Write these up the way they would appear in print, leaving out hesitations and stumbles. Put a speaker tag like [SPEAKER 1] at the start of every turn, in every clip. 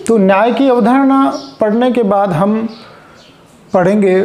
[SPEAKER 1] तो न्याय की अवधारणा पढ़ने के बाद हम पढ़ेंगे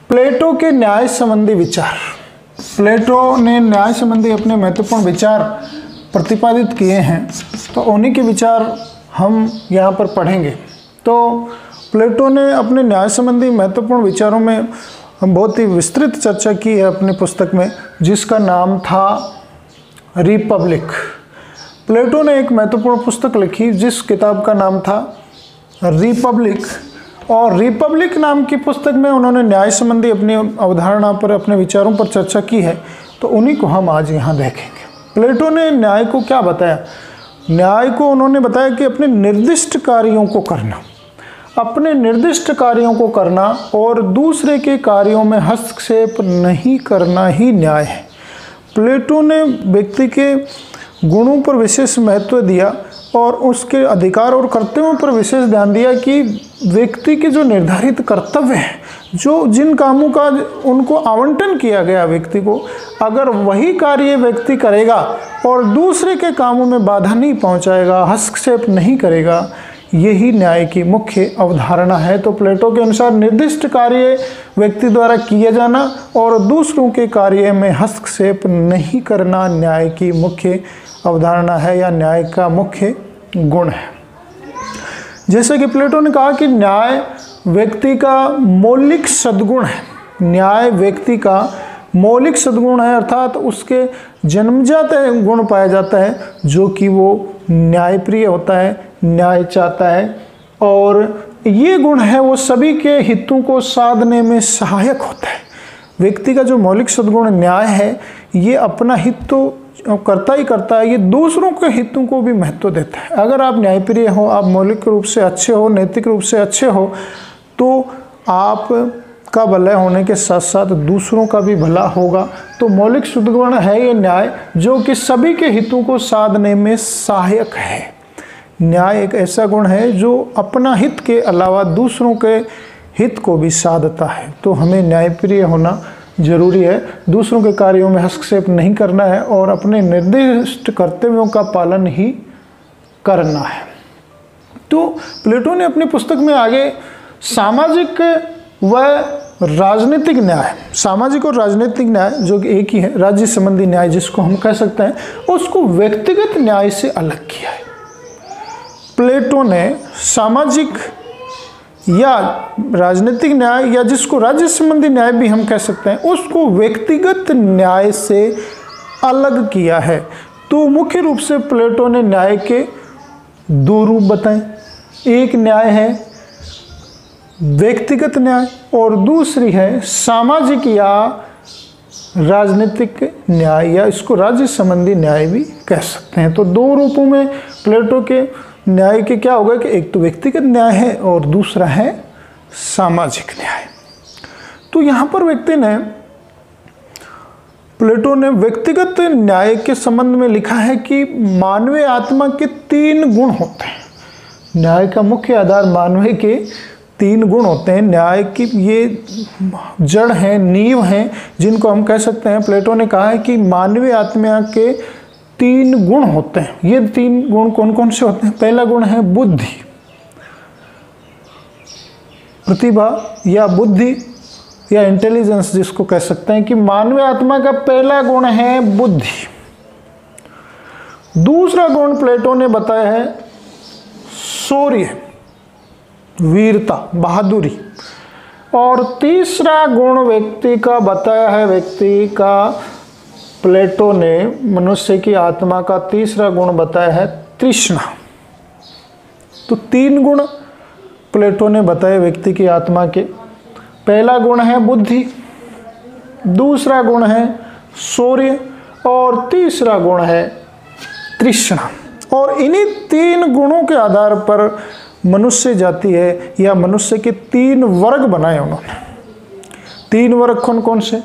[SPEAKER 1] प्लेटो के न्याय संबंधी विचार। प्लेटो ने न्याय संबंधी अपने महत्वपूर्ण विचार प्रतिपादित किए हैं, तो उन्हीं के विचार हम यहाँ पर पढ़ेंगे। तो प्लेटो ने अपने न्याय संबंधी महत्वपूर्ण विचारों में हम बहुत ही विस्तृत चर्चा की है अपनी पुस्तक में, जिसका नाम था रिपब्लिक। प्लेटो ने एक महत्वपूर्ण पुस्तक लिखी जिस किताब का नाम था रिपब्लिक, और रिपब्लिक नाम की पुस्तक में उन्होंने न्याय संबंधी अपनी अवधारणा पर, अपने विचारों पर चर्चा की है। तो उन्हीं को हम आज यहाँ देखेंगे। प्लेटो ने न्याय को क्या बताया? न्याय को उन्होंने बताया कि अपने निर्दिष्ट कार्यों को करना, अपने निर्दिष्ट कार्यों को करना और दूसरे के कार्यों में हस्तक्षेप नहीं करना ही न्याय है। प्लेटो ने व्यक्ति के गुणों पर विशेष महत्व दिया और उसके अधिकार और कर्तव्यों पर विशेष ध्यान दिया कि व्यक्ति के जो निर्धारित कर्तव्य हैं, जो जिन कामों का उनको आवंटन किया गया व्यक्ति को, अगर वही कार्य व्यक्ति करेगा और दूसरे के कामों में बाधा नहीं पहुंचाएगा, हस्तक्षेप नहीं करेगा, यही न्याय की मुख्य अवधारणा है। तो प्लेटो के अनुसार निर्दिष्ट कार्य व्यक्ति द्वारा किए जाना और दूसरों के कार्य में हस्तक्षेप नहीं करना न्याय की मुख्य अवधारणा है या न्याय का मुख्य गुण है। जैसे कि प्लेटो ने कहा कि न्याय व्यक्ति का मौलिक सद्गुण है। न्याय व्यक्ति का मौलिक सद्गुण है, अर्थात उसके जन्मजात गुण पाया जाता है, जो कि वो न्यायप्रिय होता है, न्याय चाहता है, और ये गुण है वो सभी के हितों को साधने में सहायक होता है। व्यक्ति का जो मौलिक सद्गुण न्याय है, ये अपना हित तो करता ही करता है, ये दूसरों के हितों को भी महत्व देता है। अगर आप न्यायप्रिय हो, आप मौलिक रूप से अच्छे हो, नैतिक रूप से अच्छे हो, तो आप का भला होने के साथ साथ दूसरों का भी भला होगा। तो मौलिक सद्गुण है ये न्याय, जो कि सभी के हितों को साधने में सहायक है। न्याय एक ऐसा गुण है जो अपना हित के अलावा दूसरों के हित को भी साधता है। तो हमें न्यायप्रिय होना जरूरी है, दूसरों के कार्यों में हस्तक्षेप नहीं करना है और अपने निर्दिष्ट कर्तव्यों का पालन ही करना है। तो प्लेटो ने अपनी पुस्तक में आगे सामाजिक व राजनीतिक न्याय, सामाजिक और राजनीतिक न्याय जो कि एक ही है, राज्य संबंधी न्याय जिसको हम कह सकते हैं, उसको व्यक्तिगत न्याय से अलग किया है। प्लेटो ने सामाजिक या राजनीतिक न्याय, या जिसको राज्य संबंधी न्याय भी हम कह सकते हैं, उसको व्यक्तिगत न्याय से अलग किया है। तो मुख्य रूप से प्लेटो ने न्याय के दो रूप बताए। एक न्याय है व्यक्तिगत न्याय और दूसरी है सामाजिक या राजनीतिक न्याय, या इसको राज्य संबंधी न्याय भी कह सकते हैं। तो दो रूपों में प्लेटो के न्याय के क्या होगा कि एक तो व्यक्तिगत न्याय है और दूसरा है सामाजिक न्याय। तो यहाँ पर प्लेटो ने व्यक्तिगत न्याय के संबंध में लिखा है कि मानवीय आत्मा के 3 गुण होते हैं। न्याय का मुख्य आधार मानवीय के 3 गुण होते हैं। न्याय की ये जड़ हैं, नींव हैं, जिनको हम कह सकते हैं। प्लेटो ने कहा है कि मानवीय आत्मा के 3 गुण होते हैं। ये 3 गुण कौन कौन से होते हैं? पहला गुण है बुद्धि, प्रतिभा या बुद्धि या इंटेलिजेंस जिसको कह सकते हैं, कि मानवीय आत्मा का पहला गुण है बुद्धि। दूसरा गुण प्लेटो ने बताया है शौर्य, वीरता, बहादुरी, और तीसरा गुण व्यक्ति का बताया है, व्यक्ति का प्लेटो ने मनुष्य की आत्मा का तीसरा गुण बताया है तृष्णा। तो 3 गुण प्लेटो ने बताए व्यक्ति की आत्मा के। पहला गुण है बुद्धि, दूसरा गुण है शौर्य और तीसरा गुण है तृष्णा। और इन्हीं 3 गुणों के आधार पर मनुष्य जाति है, या मनुष्य के 3 वर्ग बनाए उन्होंने। 3 वर्ग कौन कौन से?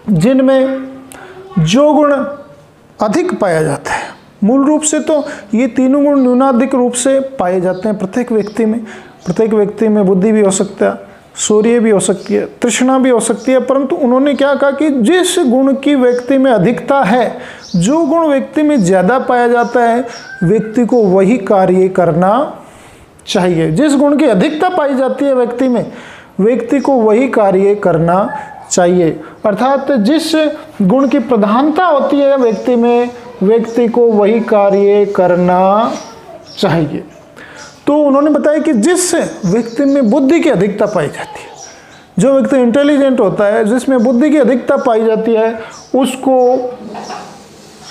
[SPEAKER 1] जिनमें जो गुण अधिक पाया जाता है, मूल रूप से तो ये तीनों गुण न्यूनाधिक रूप से पाए जाते हैं प्रत्येक व्यक्ति में। प्रत्येक व्यक्ति में बुद्धि भी हो सकता है, शौर्य भी हो सकती है, तृष्णा भी हो सकती है, परंतु उन्होंने क्या कहा कि जिस गुण की व्यक्ति में अधिकता है, जो गुण व्यक्ति में ज़्यादा पाया जाता है, व्यक्ति को वही कार्य करना चाहिए। जिस गुण की अधिकता पाई जाती है व्यक्ति में, व्यक्ति को वही कार्य करना चाहिए। अर्थात जिस गुण की प्रधानता होती है व्यक्ति में, व्यक्ति को वही कार्य करना चाहिए। तो उन्होंने बताया कि जिस व्यक्ति में बुद्धि की अधिकता पाई जाती है, जो व्यक्ति इंटेलिजेंट होता है, जिसमें बुद्धि की अधिकता पाई जाती है, उसको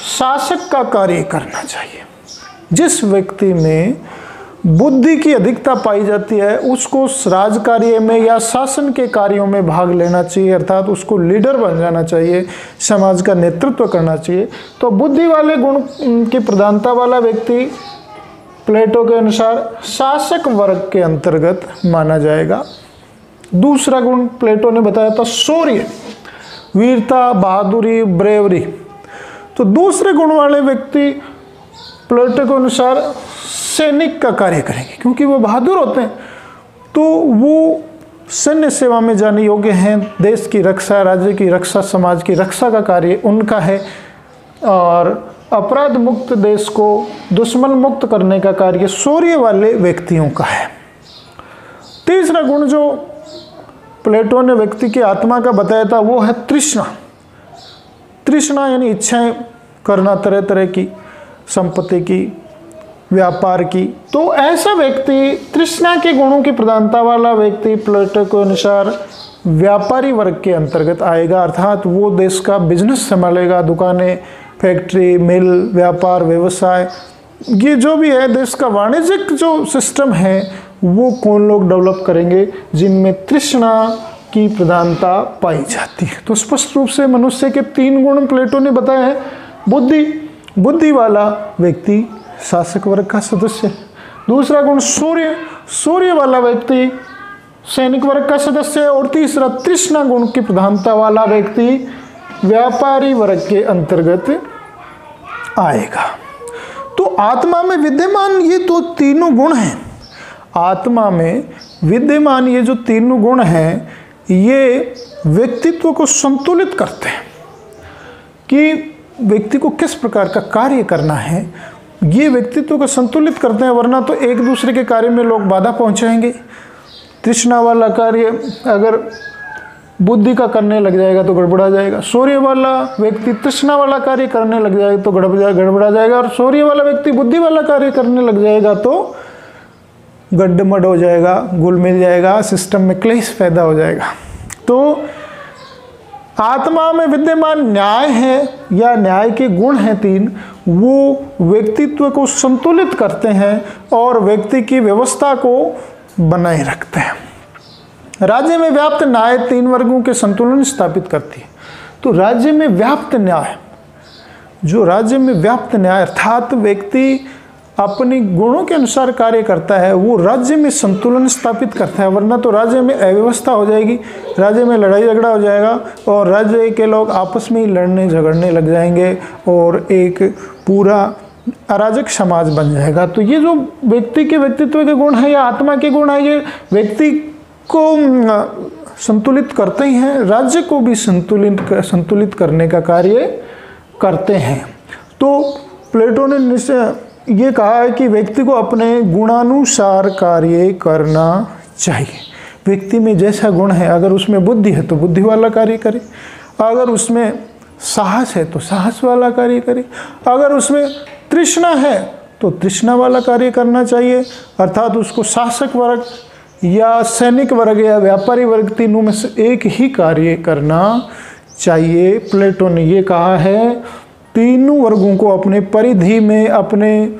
[SPEAKER 1] शासक का कार्य करना चाहिए। जिस व्यक्ति में बुद्धि की अधिकता पाई जाती है, उसको राज कार्य में या शासन के कार्यों में भाग लेना चाहिए, अर्थात उसको लीडर बन जाना चाहिए, समाज का नेतृत्व करना चाहिए। तो बुद्धि वाले गुण की प्रधानता वाला व्यक्ति प्लेटो के अनुसार शासक वर्ग के अंतर्गत माना जाएगा। दूसरा गुण प्लेटो ने बताया था शौर्य, वीरता, बहादुरी, ब्रेवरी। तो दूसरे गुण वाले व्यक्ति प्लेटो के अनुसार सैनिक का कार्य करेंगे, क्योंकि वो बहादुर होते हैं तो वो सैन्य सेवा में जाने योग्य हैं। देश की रक्षा, राज्य की रक्षा, समाज की रक्षा का कार्य उनका है, और अपराध मुक्त देश को दुश्मन मुक्त करने का कार्य शौर्य वाले व्यक्तियों का है। तीसरा गुण जो प्लेटो ने व्यक्ति की आत्मा का बताया था वो है तृष्णा। तृष्णा यानी इच्छाएं करना, तरह तरह की, संपत्ति की, व्यापार की। तो ऐसा व्यक्ति, तृष्णा के गुणों की प्रधानता वाला व्यक्ति प्लेटो के अनुसार व्यापारी वर्ग के अंतर्गत आएगा, अर्थात वो देश का बिजनेस संभालेगा, दुकानें, फैक्ट्री, मिल, व्यापार, व्यवसाय, ये जो भी है देश का वाणिज्यिक जो सिस्टम है वो कौन लोग डेवलप करेंगे, जिनमें तृष्णा की प्रधानता पाई जाती है। तो स्पष्ट रूप से मनुष्य के 3 गुण प्लेटो ने बताया है। बुद्धि वाला व्यक्ति शासक वर्ग का सदस्य, दूसरा गुण शौर्य वाला व्यक्ति सैनिक वर्ग का सदस्य है, और तीसरा तृष्णा गुण की प्रधानता वाला व्यक्ति व्यापारी वर्ग के अंतर्गत आएगा। तो आत्मा में विद्यमान ये तो तीनों गुण हैं। आत्मा में विद्यमान ये जो तीनों गुण हैं, ये व्यक्तित्व को संतुलित करते हैं कि व्यक्ति को किस प्रकार का कार्य करना है। ये व्यक्तित्व को संतुलित करते हैं, वरना तो एक दूसरे के कार्य में लोग बाधा पहुंचाएंगे। तृष्णा वाला कार्य अगर बुद्धि का करने लग जाएगा तो गड़बड़ा जाएगा, शौर्य वाला व्यक्ति तृष्णा वाला कार्य करने लग जाएगा तो गड़बड़ा जाएगा, और शौर्य वाला व्यक्ति बुद्धि वाला कार्य करने लग जाएगा तो गड्ढमड हो जाएगा, घुल मिल जाएगा, सिस्टम में क्लेश पैदा हो जाएगा। तो आत्मा में विद्यमान न्याय है या न्याय के गुण हैं 3, वो व्यक्तित्व को संतुलित करते हैं और व्यक्ति की व्यवस्था को बनाए रखते हैं। राज्य में व्याप्त न्याय 3 वर्गों के संतुलन स्थापित करती है। तो राज्य में व्याप्त न्याय, जो राज्य में व्याप्त न्याय अर्थात व्यक्ति अपनी गुणों के अनुसार कार्य करता है, वो राज्य में संतुलन स्थापित करता है, वरना तो राज्य में अव्यवस्था हो जाएगी, राज्य में लड़ाई झगड़ा हो जाएगा और राज्य के लोग आपस में ही लड़ने झगड़ने लग जाएंगे और एक पूरा अराजक समाज बन जाएगा। तो ये जो व्यक्ति के व्यक्तित्व के गुण हैं या आत्मा के गुण हैं, ये व्यक्ति को संतुलित करते ही हैं, राज्य को भी संतुलित करने का कार्य करते हैं। तो प्लेटो ने ये कहा है कि व्यक्ति को अपने गुणानुसार कार्य करना चाहिए। व्यक्ति में जैसा गुण है, अगर उसमें बुद्धि है तो बुद्धि वाला कार्य करे, अगर उसमें साहस है तो साहस वाला कार्य करे, अगर उसमें तृष्णा है तो तृष्णा वाला कार्य करना चाहिए, अर्थात उसको शासक वर्ग या सैनिक वर्ग या व्यापारी वर्ग तीनों में से एक ही कार्य करना चाहिए। प्लेटो ने ये कहा है, तीनों वर्गों को अपने परिधि में, अपने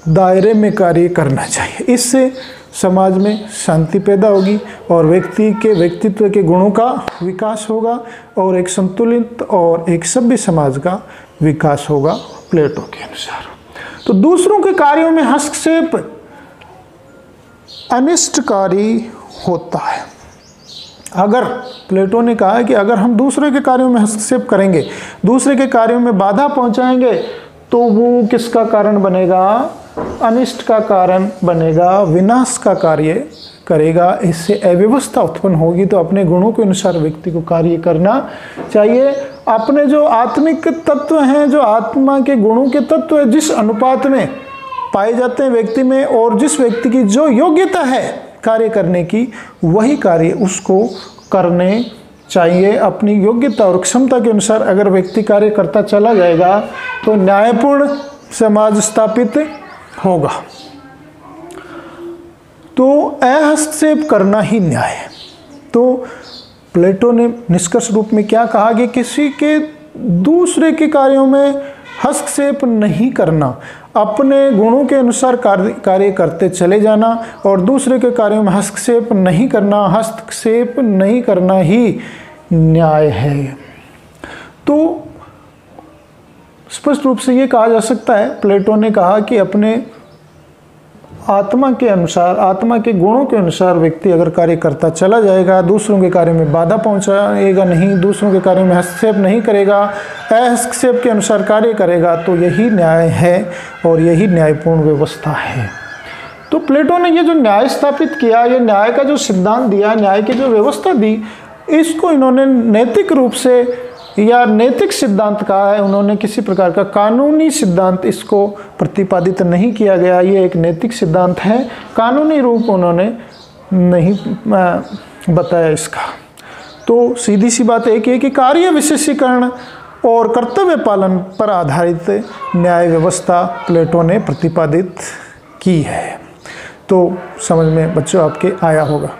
[SPEAKER 1] दायरे में कार्य करना चाहिए। इससे समाज में शांति पैदा होगी और व्यक्ति के व्यक्तित्व के गुणों का विकास होगा और एक संतुलित और एक सभ्य समाज का विकास होगा प्लेटो के अनुसार। तो दूसरों के कार्यों में हस्तक्षेप अनिष्टकारी होता है। अगर प्लेटो ने कहा है कि अगर हम दूसरे के कार्यों में हस्तक्षेप करेंगे, दूसरे के कार्यों में बाधा पहुंचाएंगे, तो वो किसका कारण बनेगा? अनिष्ट का कारण बनेगा, विनाश का कार्य करेगा। इससे अव्यवस्था उत्पन्न होगी। तो अपने गुणों के अनुसार व्यक्ति को कार्य करना चाहिए। अपने जो आत्मिक तत्व हैं, जो आत्मा के गुणों के तत्व है, जिस अनुपात में पाए जाते हैं व्यक्ति में, और जिस व्यक्ति की जो योग्यता है कार्य करने की, वही कार्य उसको करने चाहिए। अपनी योग्यता और क्षमता के अनुसार अगर व्यक्ति कार्य करता चला जाएगा तो न्यायपूर्ण समाज स्थापित होगा। तो अहस्तक्षेप करना ही न्याय है। तो प्लेटो ने निष्कर्ष रूप में क्या कहा कि किसी के दूसरे के कार्यों में हस्तक्षेप नहीं करना, अपने गुणों के अनुसार कार्य करते चले जाना और दूसरे के कार्यों में हस्तक्षेप नहीं करना, हस्तक्षेप नहीं करना ही न्याय है। तो स्पष्ट रूप से ये कहा जा सकता है, प्लेटो ने कहा कि अपने आत्मा के अनुसार, आत्मा के गुणों के अनुसार व्यक्ति अगर कार्य करता चला जाएगा, दूसरों के कार्य में बाधा पहुंचाएगा नहीं, दूसरों के कार्य में हस्तक्षेप नहीं करेगा, हस्तक्षेप के अनुसार कार्य करेगा, तो यही न्याय है और यही न्यायपूर्ण व्यवस्था है। तो प्लेटो ने ये जो न्याय स्थापित किया, ये न्याय का जो सिद्धांत दिया, न्याय की जो व्यवस्था दी, इसको इन्होंने नैतिक रूप से या नैतिक सिद्धांत कहा है। उन्होंने किसी प्रकार का कानूनी सिद्धांत इसको प्रतिपादित नहीं किया गया। ये एक नैतिक सिद्धांत है, कानूनी रूप उन्होंने नहीं बताया इसका। तो सीधी सी बात एक है कि कार्य विशेषीकरण और कर्तव्य पालन पर आधारित न्याय व्यवस्था प्लेटो ने प्रतिपादित की है। तो समझ में बच्चों आपके आया होगा।